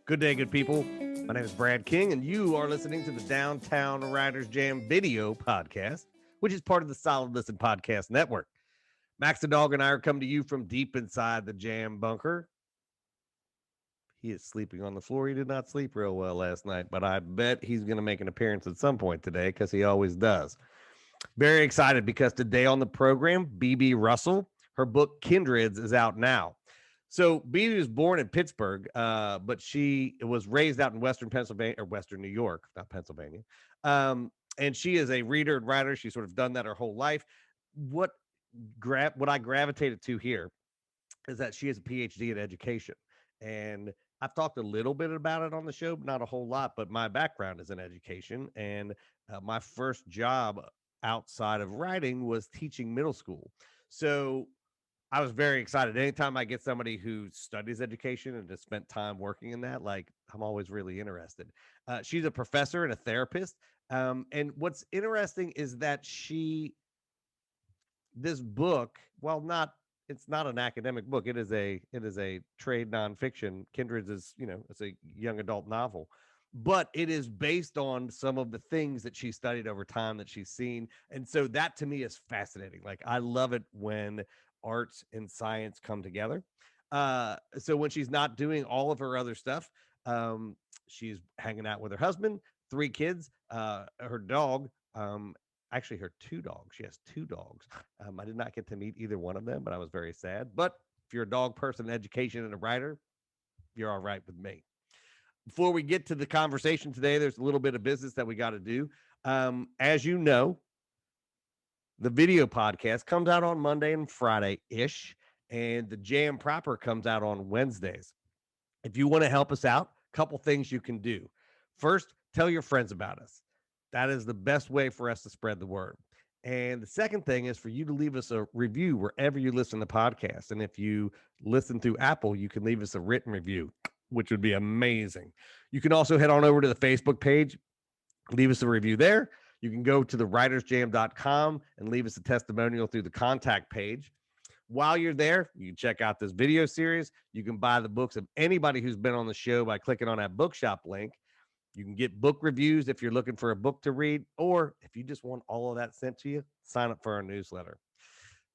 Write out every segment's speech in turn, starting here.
Good day, good people. My name is Brad King, and you are listening to the Downtown Writers Jam video podcast, which is part of the Solid Listen Podcast Network. Max the Dog and I are coming to you from deep inside the Jam bunker. He is sleeping on the floor. He did not sleep real well last night, but I bet he's going to make an appearance at some point today because he always does. Very excited because today on the program, BB Russell, her book Kindreds is out now. So BB was born in Pittsburgh, but she was raised out in Western Pennsylvania or Western New York, not Pennsylvania. And she is a reader and writer. She's sort of done that her whole life. What I gravitated to here is that she has a PhD in education. And I've talked a little bit about it on the show, but not a whole lot. But my background is in education. And my first job outside of writing was teaching middle school. So I was very excited. Anytime I get somebody who studies education and has spent time working in that, like I'm always really interested. She's a professor and a therapist. And what's interesting is that this book, while not, it's not an academic book. It is a trade nonfiction. Kindred's is, it's a young adult novel, but it is based on some of the things that she studied over time that she's seen. And so that to me is fascinating. Like I love it when arts and science come together. So when she's not doing all of her other stuff, she's hanging out with her husband, three kids, her dog, actually her two dogs. She has two dogs. I did not get to meet either one of them, but I was very sad. But if you're a dog person, education, and a writer, you're all right with me. Before we get to the conversation today, there's a little bit of business that we got to do. As you know, the video podcast comes out on Monday and Friday ish, and the jam proper comes out on Wednesdays. If you want to help us out, a couple things you can do. First, tell your friends about us. That is the best way for us to spread the word. And the second thing is for you to leave us a review wherever you listen to podcasts. And if you listen through Apple, you can leave us a written review, which would be amazing. You can also head on over to the Facebook page, leave us a review there. You can go to the writersjam.com and leave us a testimonial through the contact page. While you're there, you can check out this video series. You can buy the books of anybody who's been on the show by clicking on that bookshop link. You can get book reviews if you're looking for a book to read, or if you just want all of that sent to you, sign up for our newsletter.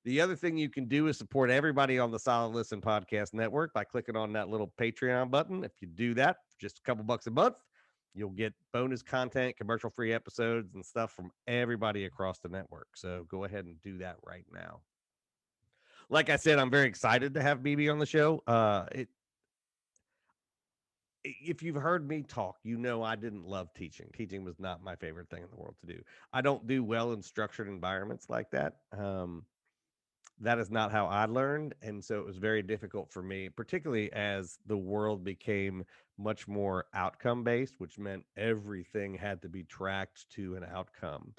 The other thing you can do is support everybody on the Solid Listen Podcast Network by clicking on that little Patreon button. If you do that for just a couple bucks a month, you'll get bonus content, commercial-free episodes, and stuff from everybody across the network. So go ahead and do that right now. Like I said, I'm very excited to have BB on the show. If you've heard me talk, you know I didn't love teaching. Teaching was not my favorite thing in the world to do. I don't do well in structured environments like that. That is not how I learned. And so it was very difficult for me, particularly as the world became much more outcome based, which meant everything had to be tracked to an outcome,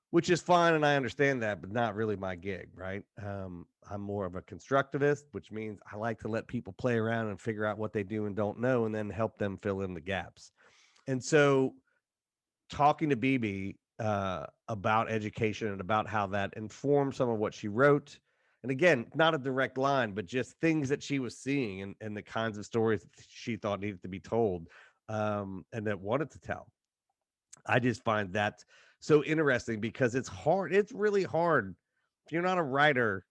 which is fine. And I understand that, but not really my gig, right? I'm more of a constructivist, which means I like to let people play around and figure out what they do and don't know, and then help them fill in the gaps. And so talking to BB about education and about how that informed some of what she wrote. And again, not a direct line, but just things that she was seeing and the kinds of stories that she thought needed to be told and that wanted to tell. I just find that so interesting because it's hard. It's really hard. If you're not a writer,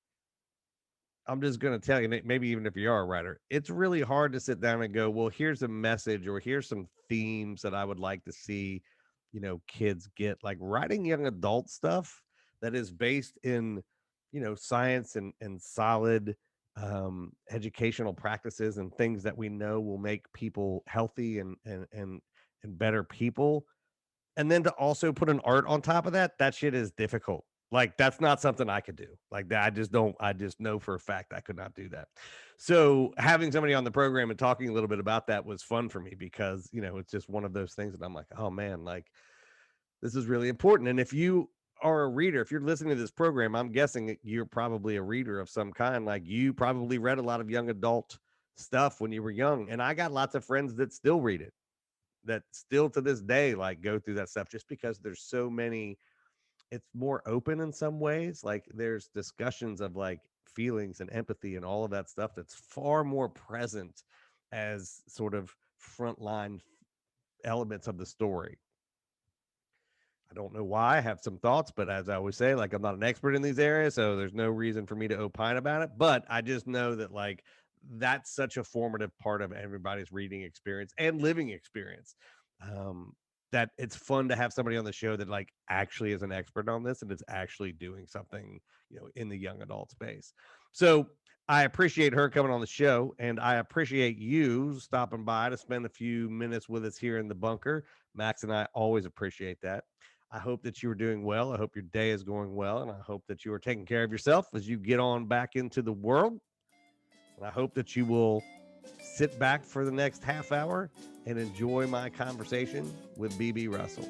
I'm just going to tell you, maybe even if you are a writer, it's really hard to sit down and go, well, here's a message or here's some themes that I would like to see, kids get. Like writing young adult stuff that is based in, science and solid educational practices and things that we know will make people healthy and better people. And then to also put an art on top of that, that shit is difficult. Like that's not something I could do. Like that, I just know for a fact I could not do that. So having somebody on the program and talking a little bit about that was fun for me because, it's just one of those things that I'm like, oh man, like this is really important. And if you are a reader, if you're listening to this program, I'm guessing that you're probably a reader of some kind. Like you probably read a lot of young adult stuff when you were young. And I got lots of friends that still read it, that still to this day, like go through that stuff just because there's so many. It's more open in some ways. Like there's discussions of like feelings and empathy and all of that stuff that's far more present as sort of frontline elements of the story. I don't know why. I have some thoughts, but as I always say, like I'm not an expert in these areas, so there's no reason for me to opine about it. But I just know that like that's such a formative part of everybody's reading experience and living experience. Um, that it's fun to have somebody on the show that like actually is an expert on this and is actually doing something, in the young adult space. So I appreciate her coming on the show, and I appreciate you stopping by to spend a few minutes with us here in the bunker. Max and I always appreciate that. I hope that you are doing well. I hope your day is going well. And I hope that you are taking care of yourself as you get on back into the world. And I hope that you will sit back for the next half hour and enjoy my conversation with BB Russell.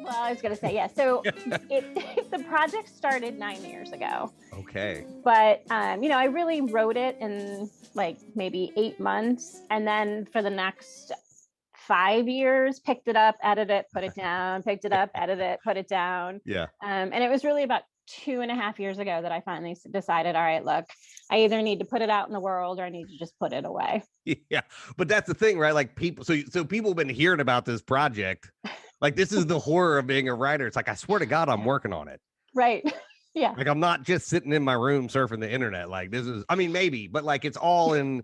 Well, I was going to say, yeah. So the project started 9 years ago. Okay. But, I really wrote it in like maybe 8 months. And then for the next 5 years, picked it up, edited it, put it down, picked it up, edited it, put it down. Yeah. And it was really about 2.5 years ago that I finally decided, all right, look, I either need to put it out in the world or I need to just put it away. Yeah. But that's the thing, right? Like people, so people have been hearing about this project. Like this is the horror of being a writer. It's like, I swear to God, I'm working on it. Right. Yeah. Like I'm not just sitting in my room surfing the internet. Like this is, I mean, maybe, but like it's all in,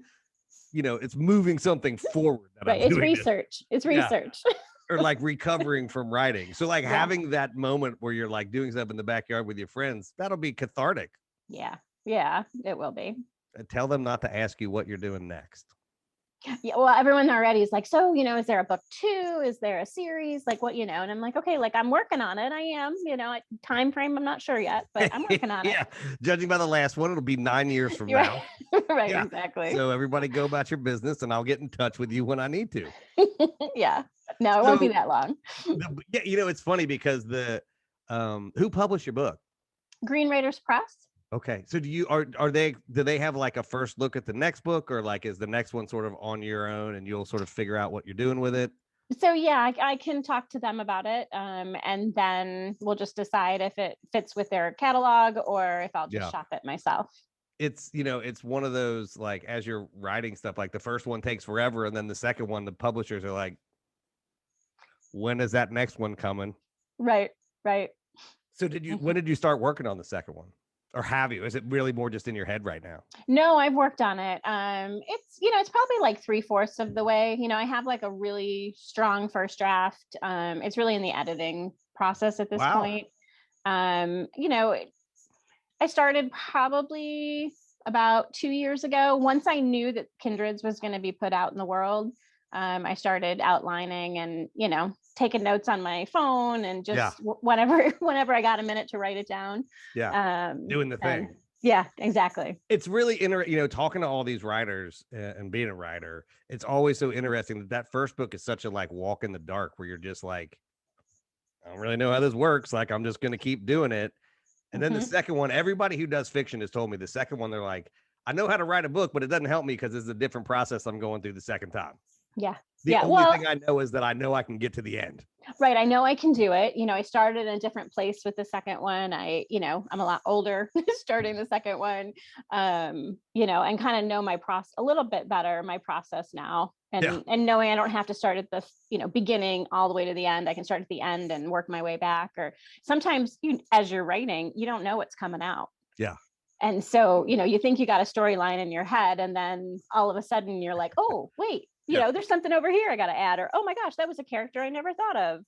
it's moving something forward. Right. It's research. It's research. Yeah. Or like recovering from writing. So like having that moment where you're like doing stuff in the backyard with your friends, that'll be cathartic. Yeah. Yeah, it will be. And tell them not to ask you what you're doing next. Yeah, well, everyone already is like, so, is there a book 2? Is there a series? Like what, and I'm like, okay, like I'm working on it. I am, time frame, I'm not sure yet, but I'm working on it. Yeah. Judging by the last one, it'll be 9 years from now. Right, yeah. Exactly. So everybody go about your business and I'll get in touch with you when I need to. Yeah. No, it won't be that long. Yeah, it's funny because who published your book? Green Raiders Press. Okay. So do they have like a first look at the next book, or like is the next one sort of on your own and you'll sort of figure out what you're doing with it? So yeah, I can talk to them about it. And then we'll just decide if it fits with their catalog or if I'll just shop it myself. It's, it's one of those, like, as you're writing stuff, like the first one takes forever. And then the second one, the publishers are like, when is that next one coming? Right. Right. So when did you start working on the second one? Or have you? Is it really more just in your head right now? No, I've worked on it. It's probably like 3/4 of the way. I have like a really strong first draft. It's really in the editing process at this point. I started probably about 2 years ago. Once I knew that Kindreds was going to be put out in the world, I started outlining and, taking notes on my phone and just whenever I got a minute to write it down. Yeah. Doing the thing. Yeah, exactly. It's really interesting, talking to all these writers and being a writer. It's always so interesting that first book is such a like walk in the dark where you're just like, I don't really know how this works. Like, I'm just going to keep doing it. And then the second one, everybody who does fiction has told me the second one, they're like, I know how to write a book, but it doesn't help me because it's a different process I'm going through the second time. Yeah. The only thing I know is that I know I can get to the end. Right. I know I can do it. I started in a different place with the second one. I'm a lot older starting the second one, and kind of know my process a little bit better, my process now. And knowing I don't have to start at the, beginning all the way to the end. I can start at the end and work my way back. Or sometimes as you're writing, you don't know what's coming out. Yeah. And so, you think you got a storyline in your head, and then all of a sudden you're like, oh, wait. There's something over here I got to add, or, oh my gosh, that was a character I never thought of.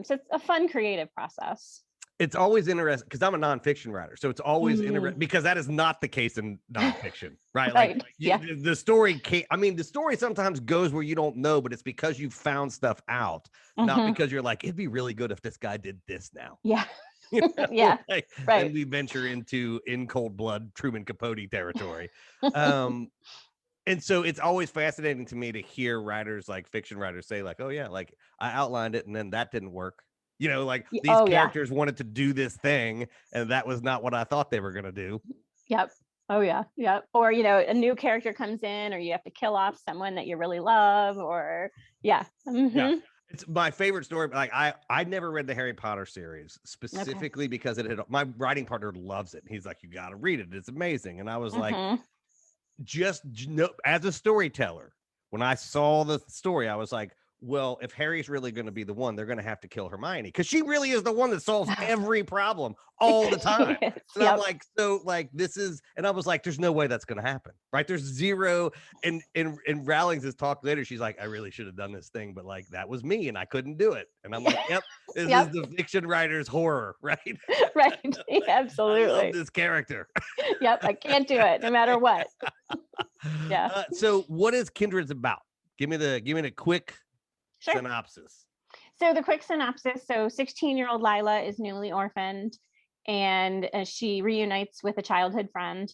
So it's a fun creative process. It's always interesting because I'm a nonfiction writer. So it's always interesting because that is not the case in nonfiction, right? Right. The story the story sometimes goes where you don't know, but it's because you found stuff out, not because you're like, it'd be really good if this guy did this now. Yeah. Yeah. Right. And we venture into in cold blood Truman Capote territory. And so it's always fascinating to me to hear writers, like fiction writers, say like, oh yeah, like I outlined it and then that didn't work. These characters wanted to do this thing and that was not what I thought they were going to do. Yep. Oh yeah. Yep. Or, a new character comes in, or you have to kill off someone that you really love, or yeah. It's my favorite story. Like I never read the Harry Potter series specifically because my writing partner loves it. He's like, you got to read it. It's amazing. And I was like, just as a storyteller, when I saw the story, I was like, well, if Harry's really going to be the one, they're going to have to kill Hermione because she really is the one that solves every problem all the She time. is. And I'm Yep. like, so like this is, and I was like, there's no way that's going to happen, right? There's zero. And Rowling's has talked later. She's like, I really should have done this thing, but like that was me, and I couldn't do it. And I'm like, yep, this is Yep. the fiction writer's horror, right? Right. Like, I love Absolutely. this character. Yep. I can't do it no matter what. Yeah. So, what is Kindred's about? Give me the quick Sure. synopsis. So the quick synopsis. So 16-year-old Lila is newly orphaned, and she reunites with a childhood friend,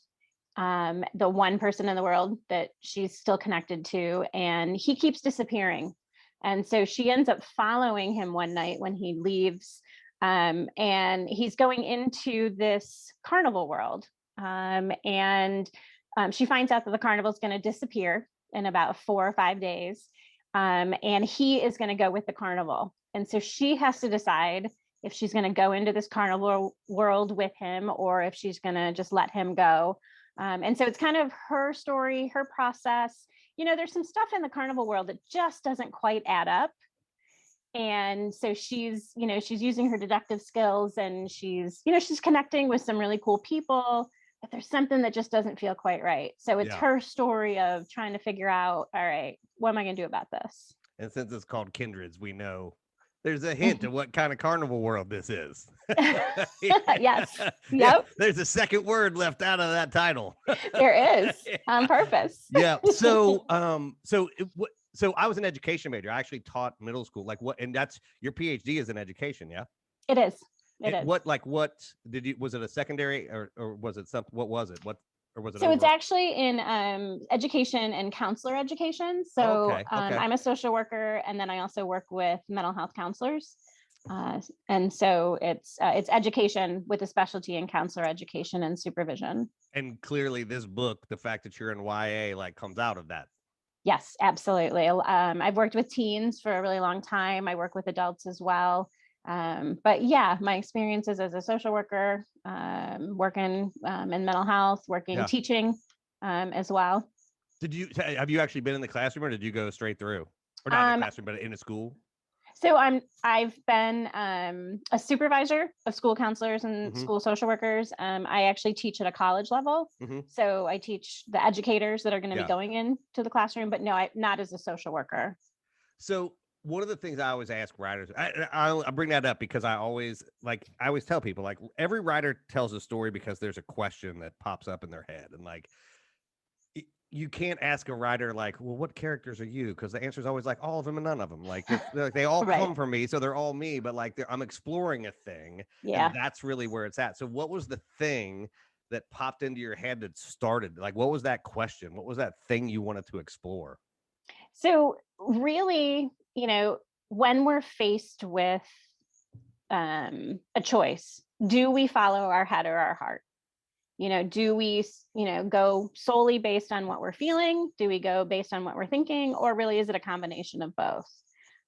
the one person in the world that she's still connected to, and he keeps disappearing. And so she ends up following him one night when he leaves, and he's going into this carnival world. And she finds out that the carnival is going to disappear in about 4 or 5 days. And he is going to go with the carnival. And so she has to decide if she's going to go into this carnival world with him or if she's going to just let him go. And so it's kind of her story, her process. There's some stuff in the carnival world that just doesn't quite add up. And so she's using her deductive skills, and she's connecting with some really cool people, but there's something that just doesn't feel quite right. So it's Yeah. her story of trying to figure out, all right, what am I going to do about this? And since it's called Kindreds, we know there's a hint of what kind of carnival world this is. Yes. Yeah, Yep. there's a second word left out of that title. There is, on purpose. Yeah. So, so I was an education major. I actually taught middle school. Like what? And that's your PhD is in education. Yeah. It is. It is. What did you? Was it a secondary or was it something? What was it? What or was it? So it's overall? actually in education and counselor education. So Okay. I'm a social worker, and then I also work with mental health counselors. And so it's education with a specialty in counselor education and supervision. And clearly, this book, the fact that you're in YA, like comes out of that. Yes, absolutely. I've worked with teens for a really long time. I work with adults as well. But yeah, my experiences as a social worker, working in mental health, Yeah. teaching as well. Have you actually been in the classroom, or did you go straight through, or not in the classroom, but in a school? So I've been a supervisor of school counselors and school social workers. I actually teach at a college level. So I teach the educators that are going to be going into the classroom, but no, not as a social worker. So one of the things I always ask writers, I bring that up because I always tell people, like, every writer tells a story because there's a question that pops up in their head, and like you can't ask a writer like, well, what characters are you? Because the answer is always like all of them and none of them. Like they all Right. come from me, so they're all me. But like I'm exploring a thing, Yeah. and that's really where it's at. So what was the thing that popped into your head that started? Like, what was that question? What was that thing you wanted to explore? So really, when we're faced with a choice, do we follow our head or our heart? Do we, go solely based on what we're feeling? Do we go based on what we're thinking? Or really, is it a combination of both?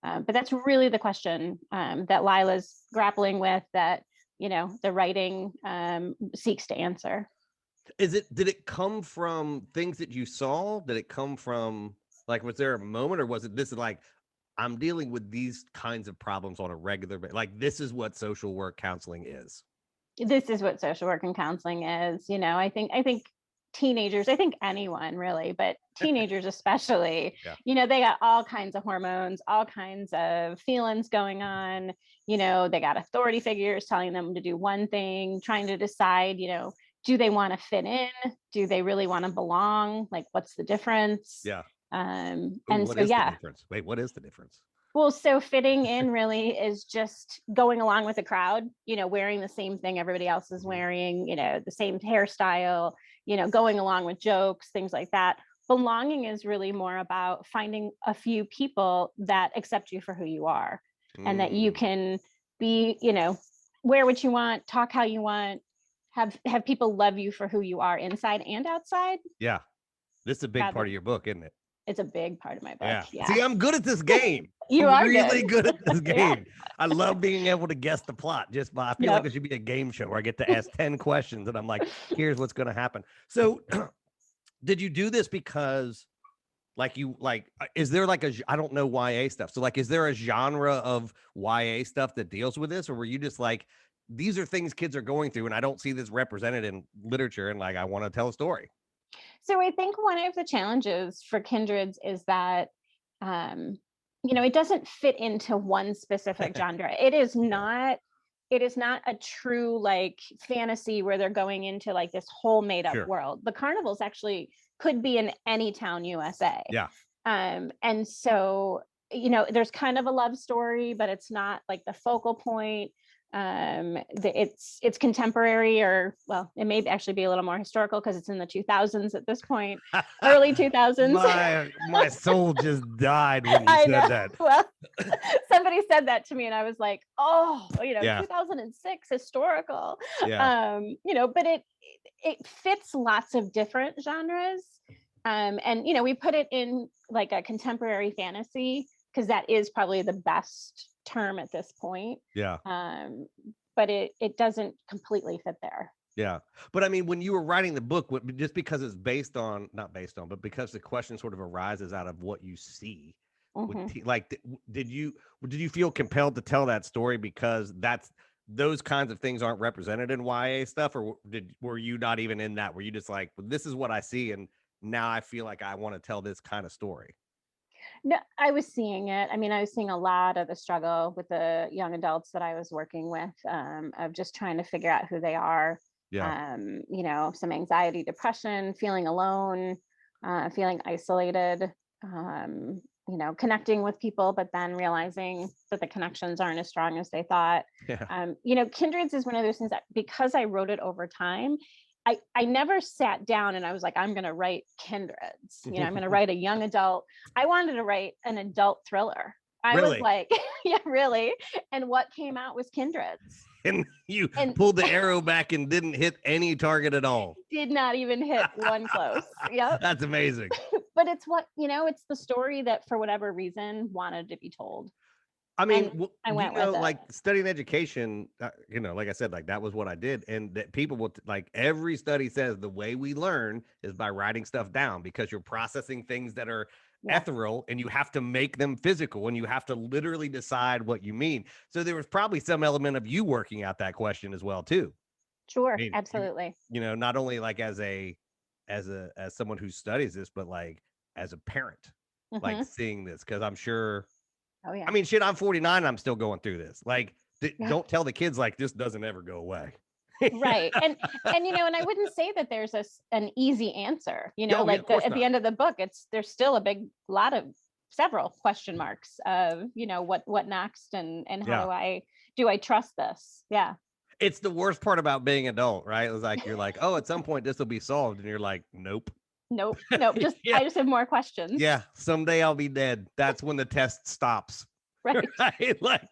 But that's really the question that Lila's grappling with, that, the writing seeks to answer. Did it come from things that you saw? Did it come from, like, was there a moment, or was it, this is like, I'm dealing with these kinds of problems on a regular basis? Like, this is what social work counseling is. This is what social work and counseling is. I think teenagers, I think anyone really, but teenagers especially, Yeah. They got all kinds of hormones, all kinds of feelings going on. They got authority figures telling them to do one thing, trying to decide, do they want to fit in? Do they really want to belong? Like, what's the difference? Yeah. And What so, is yeah. the difference? Wait, what is the difference? Well, so fitting in really is just going along with the crowd, wearing the same thing everybody else is wearing, the same hairstyle, going along with jokes, things like that. Belonging is really more about finding a few people that accept you for who you are, and that you can be, wear what you want, talk how you want, have people love you for who you are inside and outside. Yeah. This is a big part of your book, isn't it? It's a big part of my book. Yeah. See, I'm good at this game. You I'm are really good at this game. Yeah. I love being able to guess the plot. I feel like it should be a game show where I get to ask 10 questions and I'm like, here's what's going to happen. So did you do this because Like is there like I don't know YA stuff. So like, is there a genre of YA stuff that deals with this, or were you just like, these are things kids are going through, and I don't see this represented in literature, and like I want to tell a story. So I think one of the challenges for Kindreds is that, um, it doesn't fit into one specific genre. Yeah, It is not a true like fantasy where they're going into like this whole made up sure. world. The carnivals actually could be in any town USA. Yeah, And so, there's kind of a love story, but it's not like the focal point. It's contemporary, or well, it may actually be a little more historical because it's in the 2000s at this point, early 2000s. my soul just died when you I said know. that. Well, somebody said that to me, and I was like, oh, Yeah, 2006 historical. yeah, But it fits lots of different genres. And we put it in like a contemporary fantasy because that is probably the best term at this point. yeah. But it doesn't completely fit there. Yeah. But I mean, when you were writing the book, just because it's not based on, but because the question sort of arises out of what you see, Hmm. did you feel compelled to tell that story because those kinds of things aren't represented in YA stuff, or were you not even in that? Were you just like, well, this is what I see, and now I feel like I want to tell this kind of story? No, I was seeing it. I mean, I was seeing a lot of the struggle with the young adults that I was working with, of just trying to figure out who they are. Yeah. Some anxiety, depression, feeling alone, feeling isolated, connecting with people, but then realizing that the connections aren't as strong as they thought. Yeah. Kindreds is one of those things that because I wrote it over time, I never sat down and I was like, I'm going to write Kindreds. I'm going to write a young adult. I wanted to write an adult thriller. I was Really? like, yeah, really. And what came out was Kindreds. And you And pulled the arrow back and didn't hit any target at all. did not even hit one close. Yep. That's amazing. But it's the story that for whatever reason wanted to be told. I And mean, I went with it. like studying education, like I said, like that was what I did. And that people will, like every study says the way we learn is by writing stuff down because you're processing things that are Yeah, ethereal and you have to make them physical and you have to literally decide what you mean. So there was probably some element of you working out that question as well, too. I sure. mean, Absolutely. not only like as someone who studies this, but like as a parent, like Hmm. seeing this, because I'm sure Oh, I yeah. mean, shit, I'm 49 and I'm still going through this. Like, Yeah. don't tell the kids like this doesn't ever go away. Right. And I wouldn't say that there's an easy answer, Oh, yeah, of like course at the not. end of the book, there's still a big lot of several question marks of, what next, and how Yeah. do I trust this? Yeah. It's the worst part about being adult, right? It's like you're like, oh, at some point this will be solved. And you're like, nope. Nope. Nope. Yeah. I just have more questions. Yeah. Someday I'll be dead. That's when the test stops. Right. Right? Like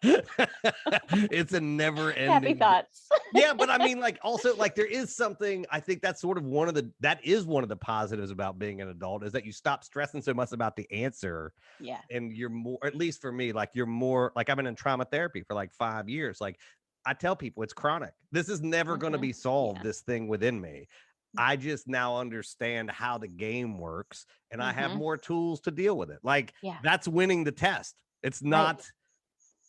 it's a never Happy ending. thoughts. Yeah, but I mean, like, also, like, there is something. I think that's sort of that is one of the positives about being an adult is that you stop stressing so much about the answer, Yeah. and you're more, at least for me, like you're more like I've been in trauma therapy for like 5 years. Like I tell people, it's chronic. This is never going to Hmm. be solved. Yeah. This thing within me. I just now understand how the game works, and I have Hmm. more tools to deal with it. Like Yeah. that's winning the test. It's Right. not,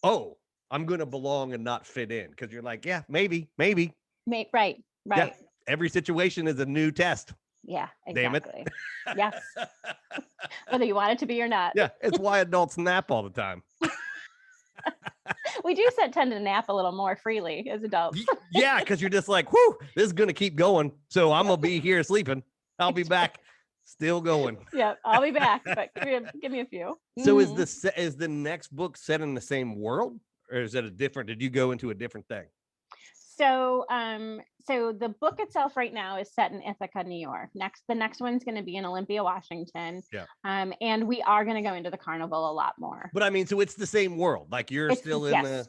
oh, I'm going to belong and not fit in because you're like, yeah, maybe. Right. Yeah. Right. Every situation is a new test. Yeah. Damn it. Exactly. Yes. Whether you want it to be or not. Yeah. It's why adults nap all the time. We do tend to nap a little more freely as adults. Yeah. Cause you're just like, whoo, this is going to keep going. So I'm going to be here sleeping. I'll be back still going. Yeah, I'll be back, but give me a few. So Mhm. is the next book set in the same world or is it did you go into a different thing? So the book itself right now is set in Ithaca, New York. The next one's going to be in Olympia, Washington. Yeah. And we are going to go into the carnival a lot more. But I mean, so it's the same world. Like you're still in Yes.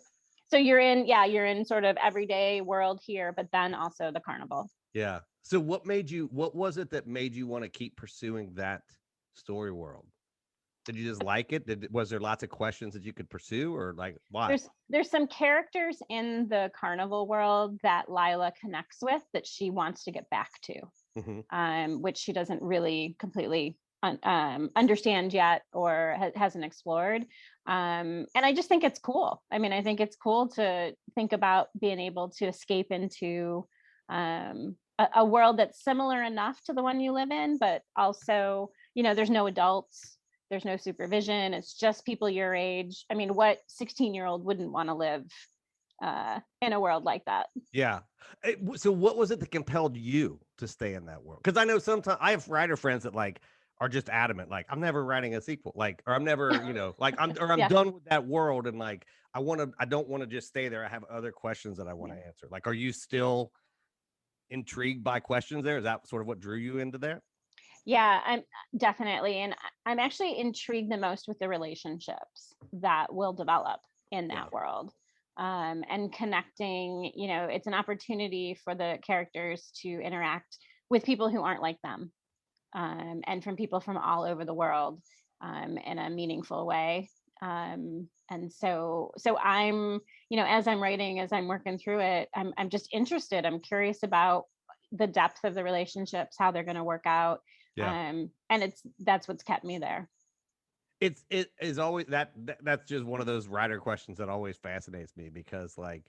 So you're in sort of everyday world here, but then also the carnival. Yeah. So what was it that made you want to keep pursuing that story world? Did you just like it? Was there lots of questions that you could pursue or like why? There's some characters in the carnival world that Lila connects with that she wants to get back to, Mhm. which she doesn't really completely understand yet or hasn't explored. And I just think it's cool. I mean, I think it's cool to think about being able to escape into a world that's similar enough to the one you live in, but also, there's no adults, there's no supervision. It's just people your age. I mean, what 16-year-old wouldn't want to live in a world like that? Yeah. So what was it that compelled you to stay in that world? Because I know sometimes I have writer friends that like are just adamant, like I'm never writing a sequel, like, or I'm never, like I'm Yeah. done with that world, and like I don't want to just stay there. I have other questions that I want Yeah. to answer. Like, are you still intrigued by questions there? Is that sort of what drew you into there? Yeah, I'm definitely. And I'm actually intrigued the most with the relationships that will develop in Yeah. that world. And connecting, it's an opportunity for the characters to interact with people who aren't like them, and from people from all over the world, in a meaningful way. And so I'm, as I'm writing, as I'm working through it, I'm just interested. I'm curious about the depth of the relationships, how they're going to work out. Yeah. And that's what's kept me there. It is always that's just one of those writer questions that always fascinates me because like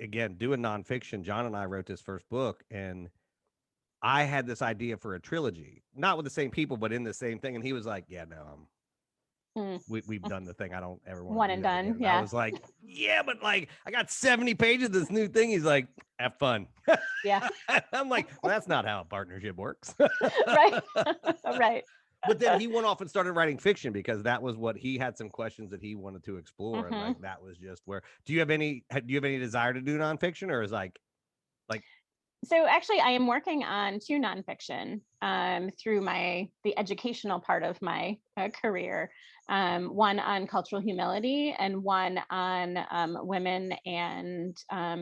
again, doing nonfiction, John and I wrote this first book, and I had this idea for a trilogy, not with the same people, but in the same thing. And he was like, "Yeah, no, Mm, we've done the thing. I don't ever want one to do and that again." done. And I Yeah. was like, "Yeah, but like, I got 70 pages of this new thing." He's like, "Have fun." Yeah. I'm like, "Well, that's not how a partnership works." Right. Right. But then he went off and started writing fiction because that was what he had some questions that he wanted to explore, and like Hmm. that was just where. Do you have any desire to do nonfiction, or is like So actually, I am working on two nonfiction, through the educational part of my career. One on cultural humility, and one on women and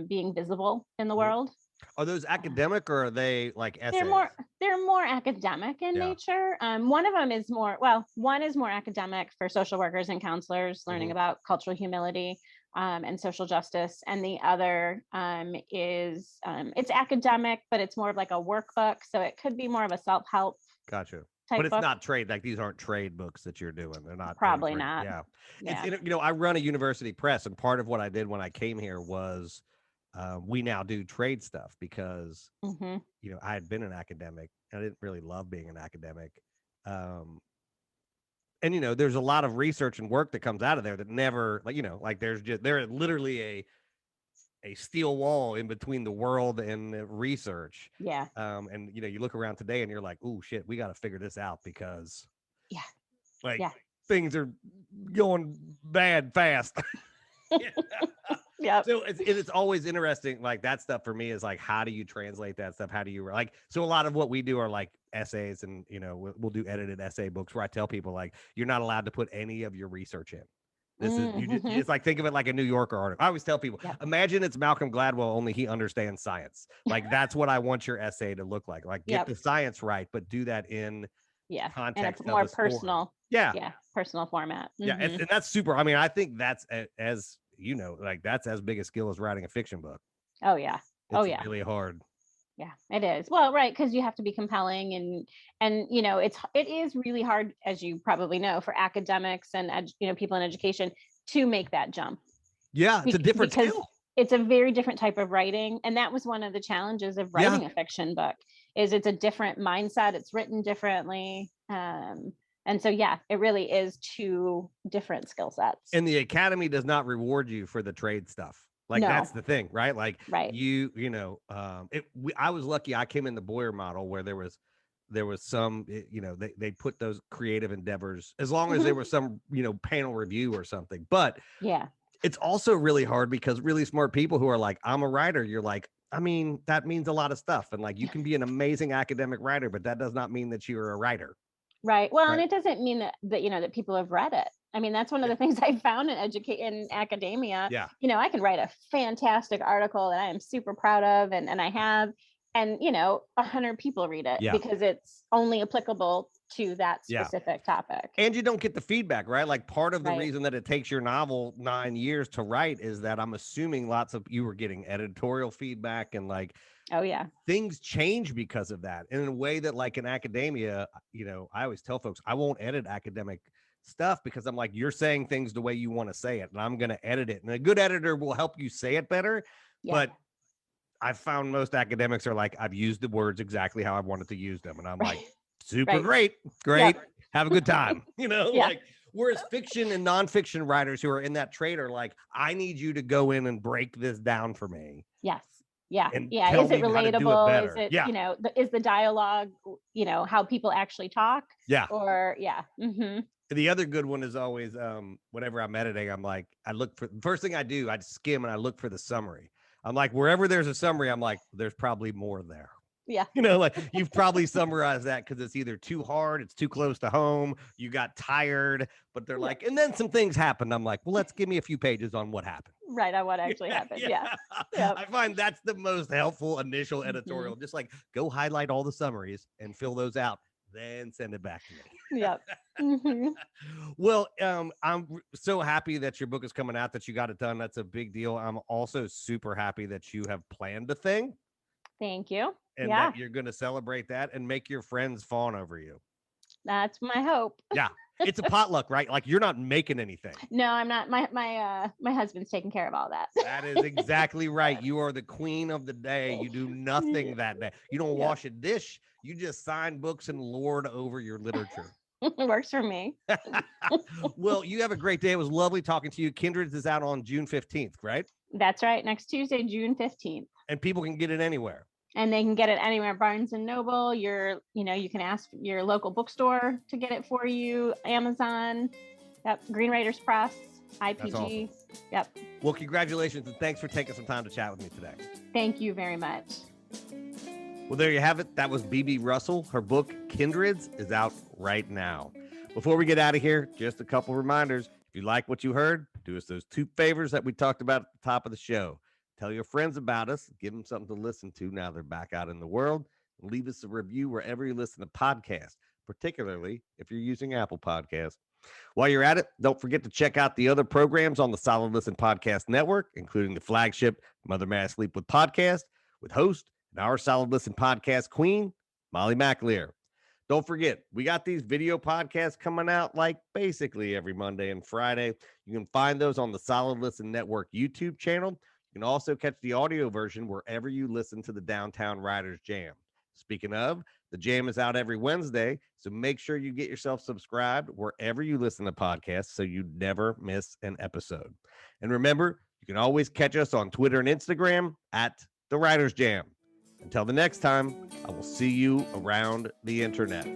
being visible in the Mhm. world. Are those academic or are they like They're more essays? they're more academic in Yeah. nature. One of them is one is more academic for social workers and counselors, learning Mhm. about cultural humility, and social justice, and the other, is, it's academic, but it's more of like a workbook, so it could be more of a self-help Gotcha. But type it's book. not trade. Like these aren't trade books that you're doing. Those Probably aren't. not. Yeah. It's Yeah. I run a university press, and part of what I did when I came here was we now do trade stuff because Hmm. I had been an academic. I didn't really love being an academic. Um, and there's a lot of research and work that comes out of there that never like there's literally a steel wall in between the world and the research. Yeah. And you look around today and you're like, oh shit, we got to figure this out because Yeah. like Yeah. things are going bad fast. Yeah. Yep. So it's always interesting. Like that stuff for me is like, how do you translate that stuff? How do you like? So a lot of what we do are like essays, and we'll do edited essay books where I tell people like, you're not allowed to put any of your research in. This is Hmm. it's like think of it like a New Yorker article. I always tell people, Yep. imagine it's Malcolm Gladwell, only he understands science. Like that's what I want your essay to look like. Like get Yep. the science right, but do that in Yeah. In a context of more a story. personal, Yeah, yeah, personal format. yeah, Hmm. and that's super. I mean, I think that's as like that's as big a skill as writing a fiction book. Oh yeah. Oh It's yeah. really hard. Yeah, it is. Well, right, because you have to be compelling, and it is really hard, as you probably know, for academics and people in education to make that jump, Yeah, it's a different because skill. it's a very different type of writing, and that was one of the challenges of Yeah, writing a fiction book. Is it's a different mindset, it's written differently, and so yeah, it really is two different skill sets. and the academy does not reward you for the trade stuff. Like that's No, the thing, right? Like right. I was lucky. I came in the Boyer model where there was some, they put those creative endeavors as long as there Hmm. was some, panel review or something. But Yeah. it's also really hard because really smart people who are like, I'm a writer, you're like, I mean, that means a lot of stuff. And like, you can be an amazing academic writer, but that does not mean that you're a writer. Right. Well, and Right. it doesn't mean that people have read it. I mean, that's one of Yeah. the things I found in academia. Yeah. I can write a fantastic article that I am super proud of, and I have, and 100 people read it Yeah. because it's only applicable to that Yeah. specific topic. And you don't get the feedback, right? Like part of the Right. reason that it takes your novel 9 years to write is that I'm assuming lots of you were getting editorial feedback and like Oh yeah. things change because of that. And in a way that like in academia, I always tell folks I won't edit academic stuff because I'm like, you're saying things the way you want to say it, and I'm going to edit it. And a good editor will help you say it better. Yeah. But I found most academics are like, I've used the words exactly how I wanted to use them. And I'm like, super Right. great. Yep. Have a good time. Yeah. Like, whereas fiction and nonfiction writers who are in that trade are like, I need you to go in and break this down for me. Yes. Yeah. And Yeah. tell Is it me how to do it relatable? better. Is it, Yeah. Is the dialogue, how people actually talk? Yeah. Or yeah. Mm-hmm. The other good one is always whenever I'm editing, I'm like, I look for the first thing I do, I skim and I look for the summary. I'm like, wherever there's a summary, I'm like, there's probably more there. Yeah. Like you've probably summarized that because it's either too hard, it's too close to home, you got tired, but they're like, and then some things happened. I'm like, well, let's give me a few pages on what happened. Right, on what actually happened. Yeah. Yep. I find that's the most helpful initial editorial. Just like go highlight all the summaries and fill those out, then send it back to me. Yep. Mm-hmm. Well, I'm so happy that your book is coming out, that you got it done. That's a big deal. I'm also super happy that you have planned a thing. Thank you. And that you're going to celebrate that and make your friends fawn over you. That's my hope. Yeah. It's a potluck, right? Like you're not making anything. No, I'm not. My husband's taking care of all that. That is exactly right. You are the queen of the day. You do nothing that day. You don't wash a dish. You just sign books and lord over your literature. Works for me. Well, you have a great day. It was lovely talking to you. Kindreds is out on June 15th, right? That's right. Next Tuesday, June 15th. And people can get it anywhere. And they can get it anywhere. Barnes and Noble. You can ask your local bookstore to get it for you. Amazon. Yep. Green Raiders Press. IPG. That's awesome. Yep. Well, congratulations and thanks for taking some time to chat with me today. Thank you very much. Well, there you have it. That was BB Russell. Her book, Kindreds, is out right now. Before we get out of here, just a couple reminders. If you like what you heard, do us those 2 favors that we talked about at the top of the show. Tell your friends about us. Give them something to listen to now they're back out in the world. Leave us a review wherever you listen to podcasts, particularly if you're using Apple Podcasts. While you're at it, don't forget to check out the other programs on the Solid Listen Podcast Network, including the flagship Mother May I Sleep With podcast with host and our Solid Listen Podcast queen, Molly McAleer. Don't forget, we got these video podcasts coming out like basically every Monday and Friday. You can find those on the Solid Listen Network YouTube channel. You can also catch the audio version wherever you listen to the Downtown Writers Jam. Speaking of, the Jam is out every Wednesday, so make sure you get yourself subscribed wherever you listen to podcasts so you never miss an episode. And remember, you can always catch us on Twitter and Instagram at The Writers Jam. Until the next time, I will see you around the internet.